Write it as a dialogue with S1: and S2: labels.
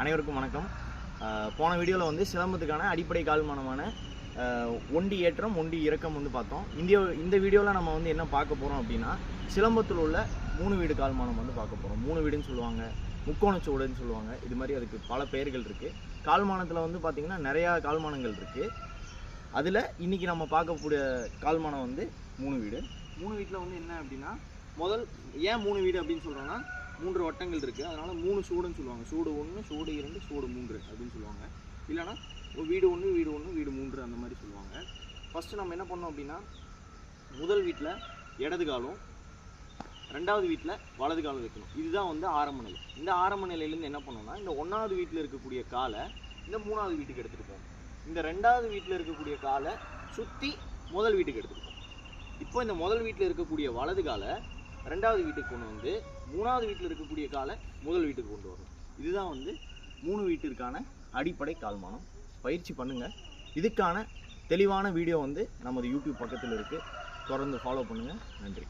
S1: அனைவருக்கும் வணக்கம். போன வீடியோவில் வந்து சிலம்பத்துக்கான அடிப்படை கால்மானமான ஒண்டி ஏற்றம் ஒண்டி இறக்கம் வந்து பார்த்தோம். இந்த வீடியோவில் நம்ம வந்து என்ன பார்க்க போகிறோம் அப்படின்னா, சிலம்பத்தில் உள்ள 3 வீடு கால்மானம் வந்து பார்க்க போகிறோம். 3 வீடுன்னு சொல்லுவாங்க, முக்கோணச்சுவடுன்னு சொல்லுவாங்க. இது மாதிரி அதுக்கு பல பெயர்கள் இருக்குது. கால்மானத்தில் வந்து பார்த்திங்கன்னா நிறையா கால்மானங்கள் இருக்குது. அதில் இன்றைக்கி நம்ம பார்க்கக்கூடிய கால்மானம் வந்து 3 வீடு. 3 வீட்டில் வந்து என்ன அப்படின்னா, ஏன் 3 வீடு அப்படின்னு சொல்கிறோன்னா, 3 வட்டங்கள் இருக்குது, அதனால் 3 சூடுன்னு சொல்லுவாங்க. சூடு 1, சூடு 2, சூடு 3 அப்படின்னு சொல்லுவாங்க. இல்லைனா வீடு 1, வீடு 1, வீடு 3 அந்த மாதிரி சொல்லுவாங்க. ஃபஸ்ட்டு நம்ம என்ன பண்ணோம் அப்படின்னா, முதல் வீட்டில் இடது காலும், ரெண்டாவது வீட்டில் வலது காலம் வைக்கணும். இதுதான் வந்து ஆரம்ப நிலை. இந்த ஆரம்ப நிலையிலேருந்து என்ன பண்ணோம்னா, இந்த 1வது வீட்டில் இருக்கக்கூடிய காலை இந்த 3வது வீட்டுக்கு எடுத்துகிட்டு போவோம். இந்த 2வது வீட்டில் இருக்கக்கூடிய காலை சுற்றி முதல் வீட்டுக்கு எடுத்துகிட்டு போவோம். இப்போ இந்த முதல் வீட்டில் இருக்கக்கூடிய வலது காலை 2வது வீட்டுக்கு கொண்டு வந்து 3வது வீட்டில் இருக்கக்கூடிய காலை முதல் வீட்டுக்கு கொண்டு வரணும். இதுதான் வந்து 3 வீட்டிற்கான அடிப்படை கால்மானம். பயிற்சி பண்ணுங்கள். இதுக்கான தெளிவான வீடியோ வந்து நமது யூடியூப் பக்கத்தில் இருக்குது. தொடர்ந்து ஃபாலோ பண்ணுங்கள். நன்றி.